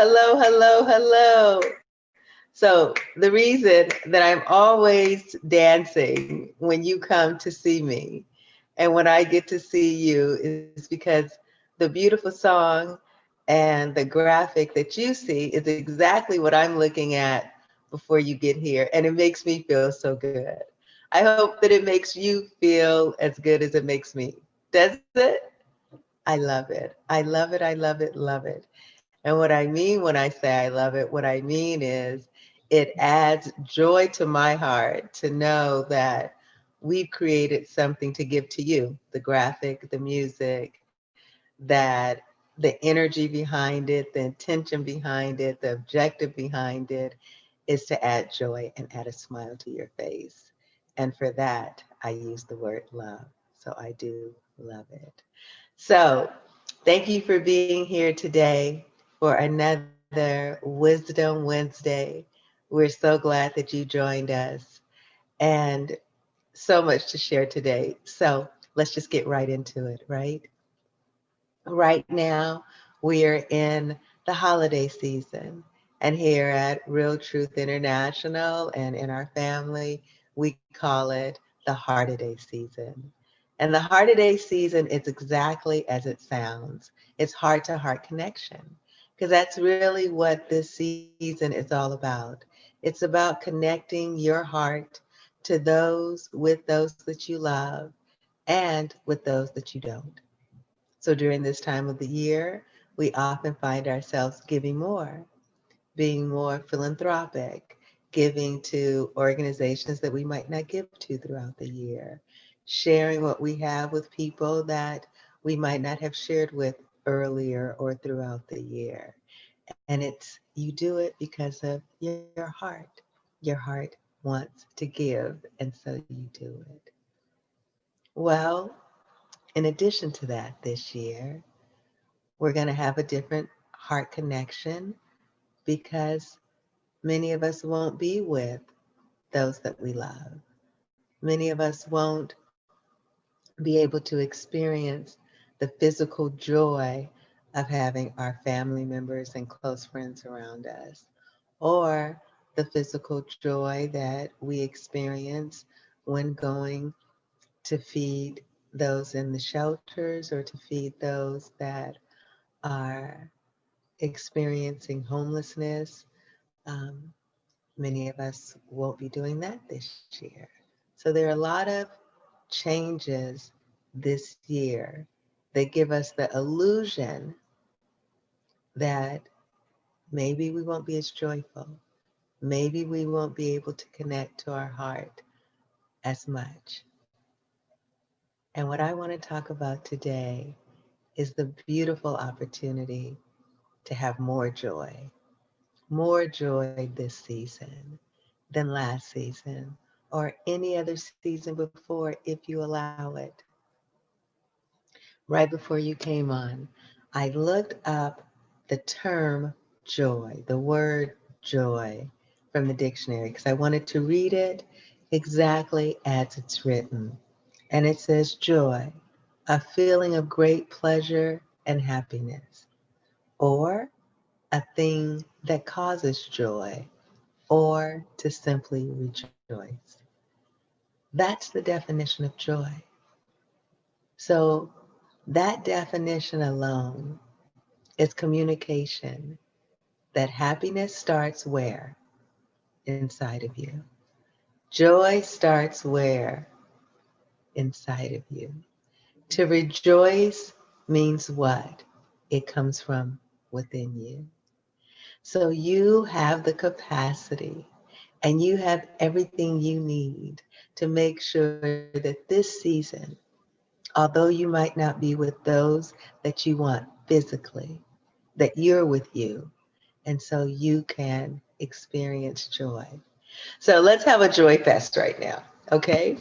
hello, hello, hello. So the reason that I'm always dancing when you come to see me and when I get to see you is because the beautiful song and the graphic that you see is exactly what I'm looking at before you get here. And it makes me feel so good. I hope that it makes you feel as good as it makes me. Does it? I love it. I love it. I love it. Love it. And what I mean when I say I love it, what I mean is it adds joy to my heart to know that we've created something to give to you, the graphic, the music, that the energy behind it, the intention behind it, the objective behind it is to add joy and add a smile to your face. And for that, I use the word love. So I do love it. So thank you for being here today for another Wisdom Wednesday. We're so glad that you joined us and so much to share today. So let's just get right into it, right? Right now, we are in the holiday season. And here at Real Truth International and in our family, we call it the HEARTiDAY season. And the HEARTiDAY season is exactly as it sounds. It's heart to heart connection, because that's really what this season is all about. It's about connecting your heart to those that you love and with those that you don't. So during this time of the year, we often find ourselves giving more, being more philanthropic, giving to organizations that we might not give to throughout the year, sharing what we have with people that we might not have shared with earlier or throughout the year. And you do it because of your heart. Your heart wants to give, and so you do it. Well, in addition to that, this year, we're going to have a different heart connection because many of us won't be with those that we love. Many of us won't be able to experience the physical joy of having our family members and close friends around us, or the physical joy that we experience when going to feed those in the shelters or to feed those that are experiencing homelessness. Um, Many of us won't be doing that this year. So there are a lot of changes this year that give us the illusion that maybe we won't be as joyful. Maybe we won't be able to connect to our heart as much. And what I want to talk about today is the beautiful opportunity to have more joy this season than last season or any other season before if you allow it. Right before you came on, I looked up the term joy, the word joy from the dictionary because I wanted to read it exactly as it's written. And it says joy, a feeling of great pleasure and happiness, or a thing that causes joy, or to simply rejoice. That's the definition of joy. So that definition alone is communication that happiness starts where? Inside of you. Joy starts where? Inside of you. To rejoice means what? It comes from within you. So you have the capacity and you have everything you need to make sure that this season, although you might not be with those that you want physically, that you're with you, and so you can experience joy. So let's have a joy fest right now, okay?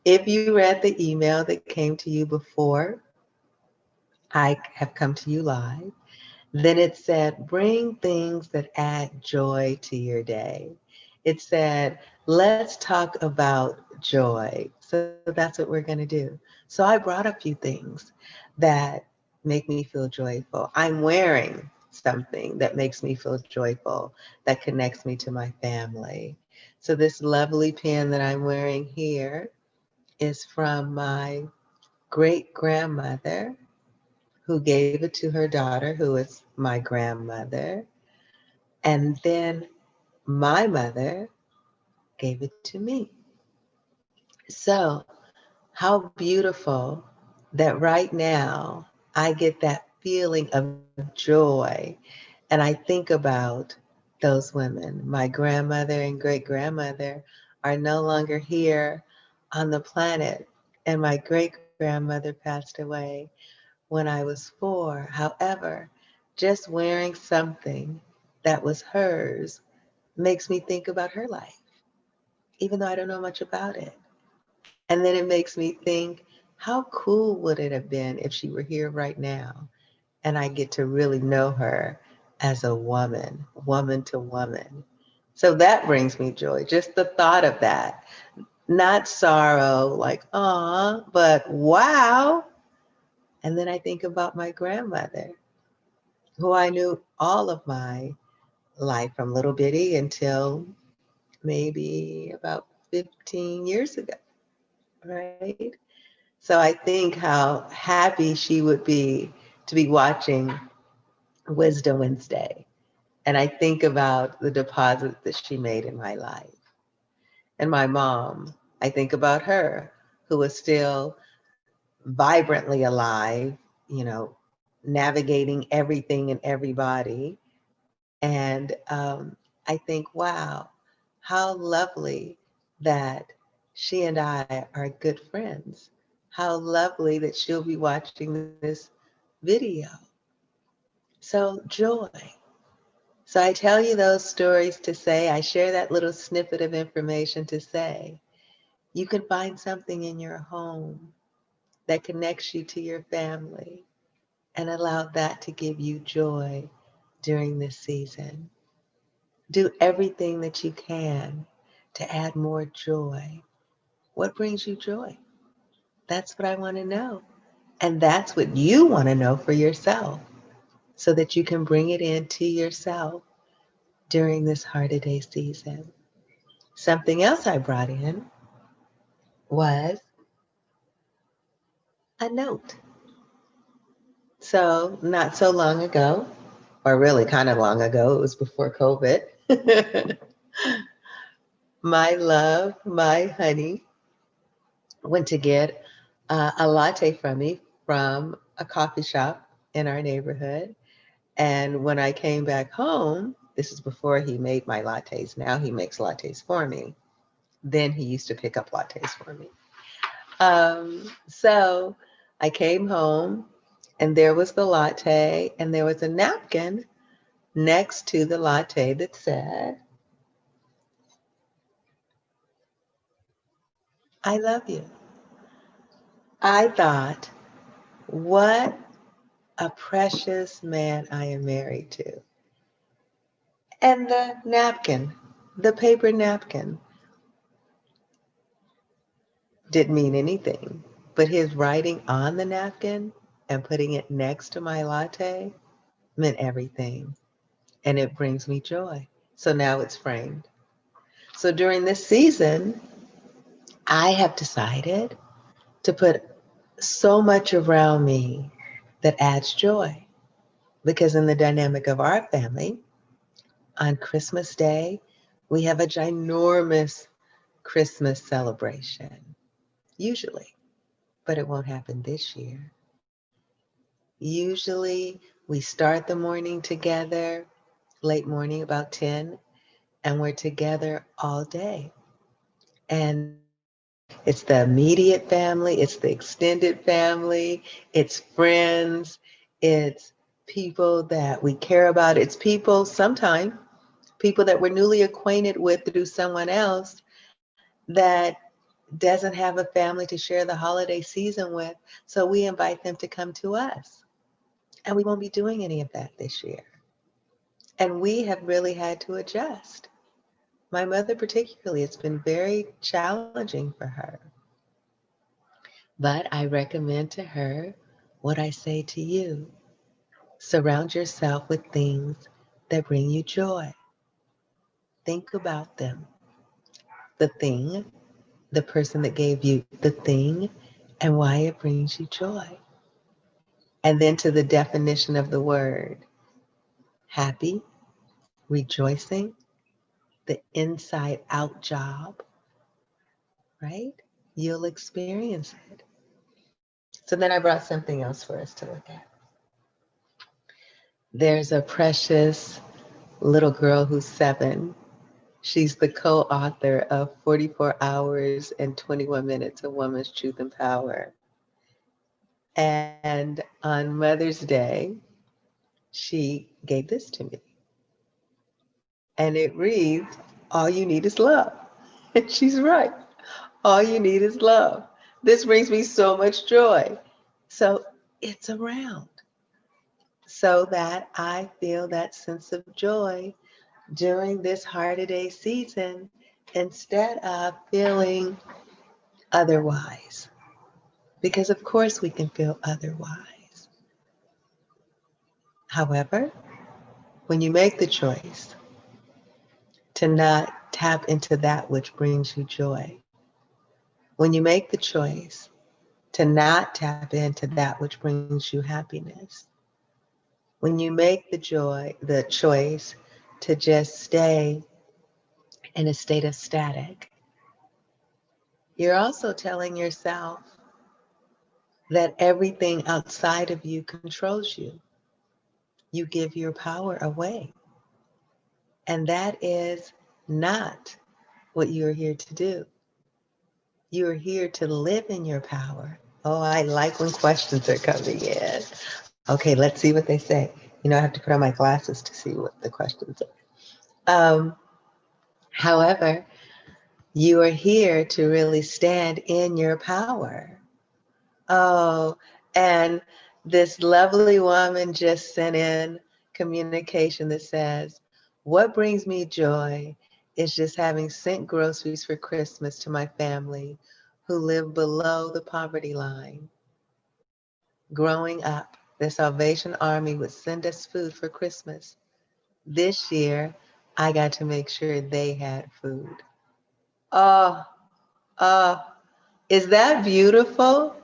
If you read the email that came to you before I have come to you live, then it said, bring things that add joy to your day. It said, let's talk about joy. So that's what we're going to do. So I brought a few things that make me feel joyful. I'm wearing something that makes me feel joyful, that connects me to my family. So this lovely pin that I'm wearing here is from my great grandmother, who gave it to her daughter, who is my grandmother. And then my mother gave it to me. So, how beautiful that right now I get that feeling of joy. And I think about those women. My grandmother and great grandmother are no longer here on the planet. And my great grandmother passed away when I was 4. However, just wearing something that was hers makes me think about her life, even though I don't know much about it. And then it makes me think, how cool would it have been if she were here right now and I get to really know her as a woman, woman to woman. So that brings me joy, just the thought of that. Not sorrow, like, aw, but wow. And then I think about my grandmother, who I knew all of my life from little bitty until maybe about 15 years ago, right? So I think how happy she would be to be watching Wisdom Wednesday. And I think about the deposit that she made in my life. And my mom, I think about her, who is still vibrantly alive, you know, navigating everything and everybody. And I think, wow, how lovely that she and I are good friends. How lovely that she'll be watching this video. So, joy. So, I tell you those stories to say, I share that little snippet of information to say, you can find something in your home that connects you to your family and allow that to give you joy during this season. Do everything that you can to add more joy. What brings you joy? That's what I want to know. And that's what you want to know for yourself so that you can bring it into yourself during this HEARTiDAY season. Something else I brought in was a note. So, not so long ago, or really kind of long ago, it was before COVID, my love, my honey, went to get a latte from me from a coffee shop in our neighborhood. And when I came back home, this is before he made my lattes. Now he makes lattes for me. Then he used to pick up lattes for me. So I came home and there was the latte and there was a napkin next to the latte that said, I love you. I thought, what a precious man I am married to. And the napkin, the paper napkin, didn't mean anything. But his writing on the napkin and putting it next to my latte meant everything. And it brings me joy. So now it's framed. So during this season, I have decided to put so much around me that adds joy. Because in the dynamic of our family, on Christmas Day, we have a ginormous Christmas celebration, usually, but it won't happen this year. Usually, we start the morning together, late morning, about 10, and we're together all day. And it's the immediate family, it's the extended family, it's friends, it's people that we care about, it's people, sometimes people that we're newly acquainted with through someone else that doesn't have a family to share the holiday season with. So we invite them to come to us. And we won't be doing any of that this year. And we have really had to adjust. My mother, particularly, it's been very challenging for her. But I recommend to her what I say to you. Surround yourself with things that bring you joy. Think about them. The thing, the person that gave you the thing, and why it brings you joy. And then to the definition of the word happy, rejoicing, the inside out job, right? You'll experience it. So then I brought something else for us to look at. There's a precious little girl who's 7. She's the co-author of 44 Hours and 21 Minutes, A Woman's Truth and Power. And on Mother's Day, she gave this to me. And it reads, all you need is love. And she's right. All you need is love. This brings me so much joy. So it's around so that I feel that sense of joy during this HEARTiDAY season instead of feeling otherwise. Because of course we can feel otherwise. However, when you make the choice to not tap into that which brings you joy, when you make the choice to not tap into that which brings you happiness, when you make the choice to just stay in a state of static, you're also telling yourself that everything outside of you controls you. You give your power away. And that is not what you're here to do. You're here to live in your power. Oh, I like when questions are coming in. Okay, let's see what they say. You know, I have to put on my glasses to see what the questions are. However, you are here to really stand in your power. Oh, and this lovely woman just sent in communication that says, what brings me joy is just having sent groceries for Christmas to my family who live below the poverty line. Growing up, the Salvation Army would send us food for Christmas. This year, I got to make sure they had food. Oh, oh, is that beautiful?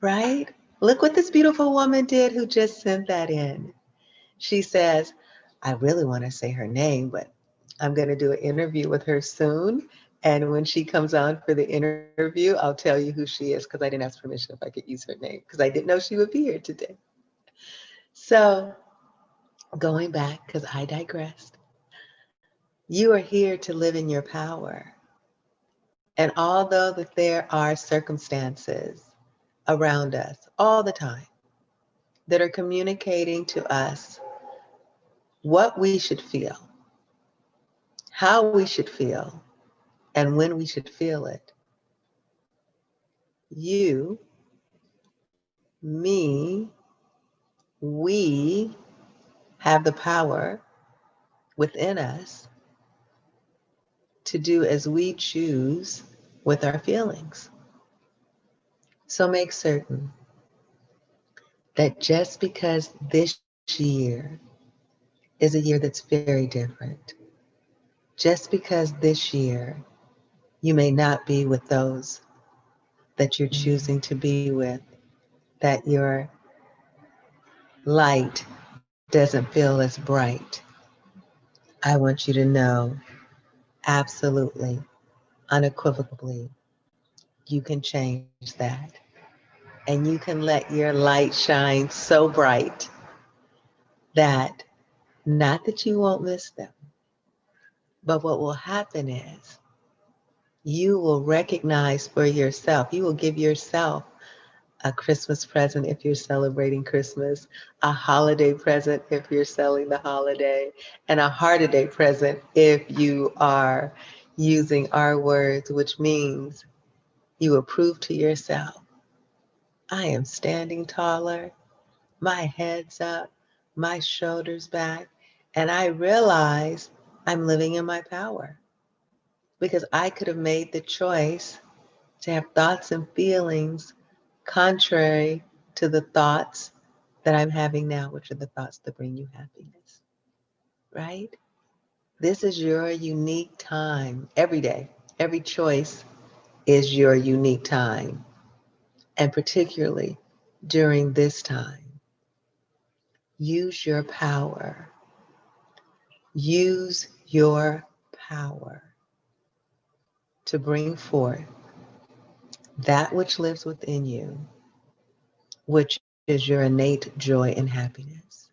Right? Look what this beautiful woman did who just sent that in. She says, I really want to say her name, but I'm going to do an interview with her soon. And when she comes on for the interview, I'll tell you who she is because I didn't ask permission if I could use her name because I didn't know she would be here today. So going back, because I digressed, you are here to live in your power. And although that there are circumstances around us all the time that are communicating to us what we should feel, how we should feel, and when we should feel it. You, me, we have the power within us to do as we choose with our feelings. So make certain that just because this year is a year that's very different, just because this year you may not be with those that you're choosing to be with, that your light doesn't feel as bright, I want you to know absolutely, unequivocally, you can change that. And you can let your light shine so bright that not that you won't miss them, but what will happen is you will recognize for yourself, you will give yourself a Christmas present if you're celebrating Christmas, a holiday present if you're selling the holiday, and a HEARTiDAY present if you are using our words, which means you will prove to yourself, I am standing taller, my head's up, my shoulders back, and I realize I'm living in my power because I could have made the choice to have thoughts and feelings contrary to the thoughts that I'm having now, which are the thoughts that bring you happiness, right? This is your unique time every day. Every choice is your unique time. And particularly during this time, use your power. Use your power to bring forth that which lives within you, which is your innate joy and happiness,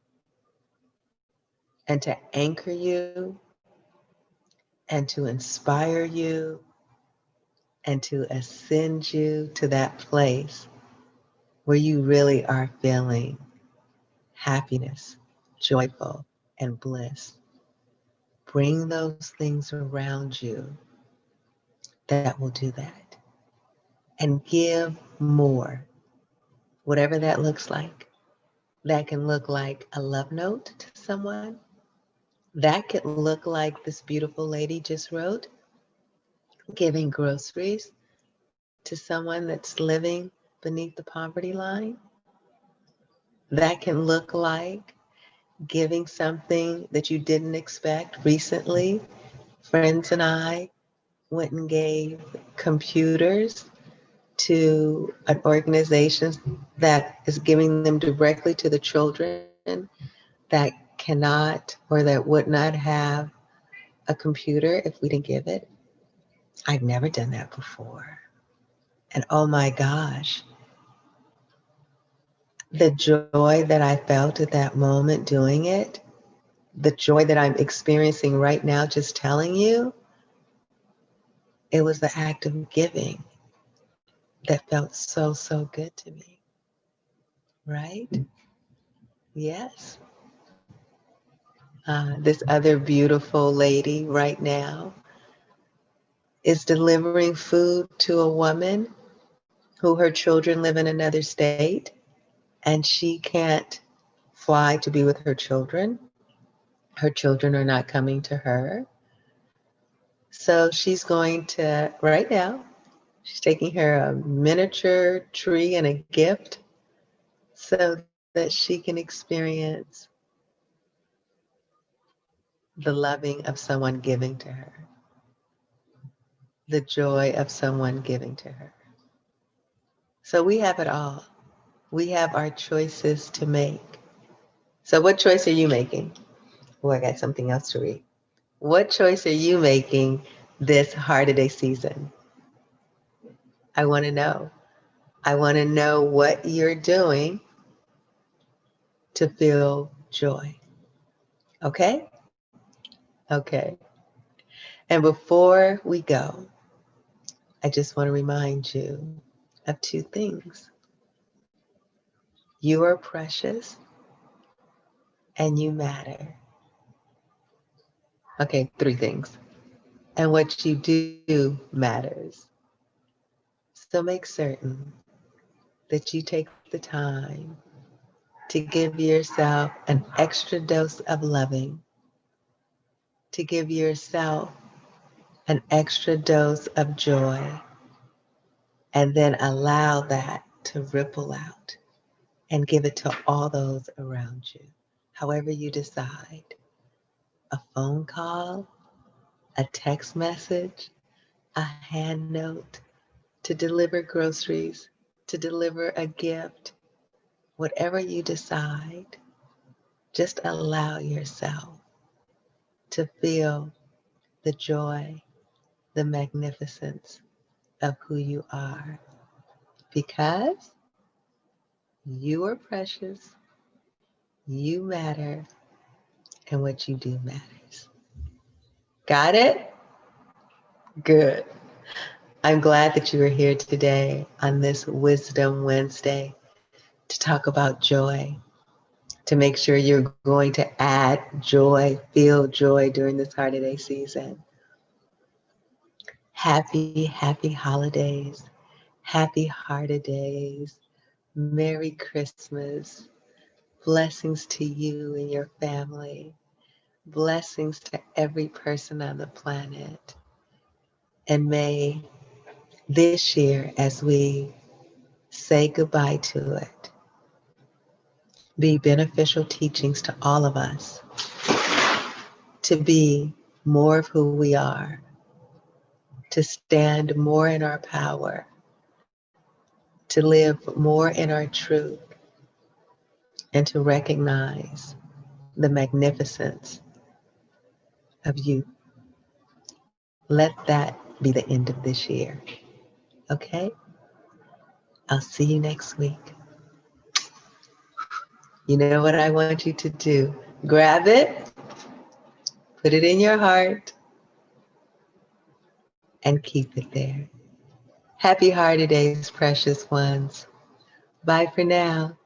and to anchor you and to inspire you and to ascend you to that place where you really are feeling happiness, joyful, and bliss. Bring those things around you that will do that. And give more, whatever that looks like. That can look like a love note to someone. That could look like this beautiful lady just wrote, giving groceries to someone that's living beneath the poverty line. That can look like giving something that you didn't expect. Recently, friends and I went and gave computers to an organization that is giving them directly to the children that cannot or that would not have a computer if we didn't give it. I've never done that before. And oh my gosh, the joy that I felt at that moment doing it, the joy that I'm experiencing right now just telling you, it was the act of giving that felt so, so good to me. Right? Yes. This other beautiful lady right now is delivering food to a woman who her children live in another state and she can't fly to be with her children. Her children are not coming to her. So she's going to, right now, she's taking her a miniature tree and a gift so that she can experience the loving of someone giving to her, the joy of someone giving to her. So we have it all. We have our choices to make. So what choice are you making? Oh, I got something else to read. What choice are you making this HEARTiDAY season? I want to know. I want to know what you're doing to feel joy. Okay? Okay. And before we go, I just want to remind you of two things. You are precious and you matter. Okay, three things. And what you do matters. So make certain that you take the time to give yourself an extra dose of loving, to give yourself an extra dose of joy, and then allow that to ripple out and give it to all those around you. However you decide, a phone call, a text message, a hand note, to deliver groceries, to deliver a gift, whatever you decide, just allow yourself to feel the joy, the magnificence of who you are, because you are precious, you matter, and what you do matters. Got it? Good. I'm glad that you are here today on this Wisdom Wednesday to talk about joy, to make sure you're going to add joy, feel joy during this HEARTiDAY season. Happy, happy holidays. Happy HEARTiDAYs. Merry Christmas. Blessings to you and your family. Blessings to every person on the planet. And may this year, as we say goodbye to it, be beneficial teachings to all of us to be more of who we are, to stand more in our power, to live more in our truth, and to recognize the magnificence of you. Let that be the end of this year. Okay? I'll see you next week. You know what I want you to do? Grab it, put it in your heart, and keep it there. Happy HEARTiDAYs, precious ones. Bye for now.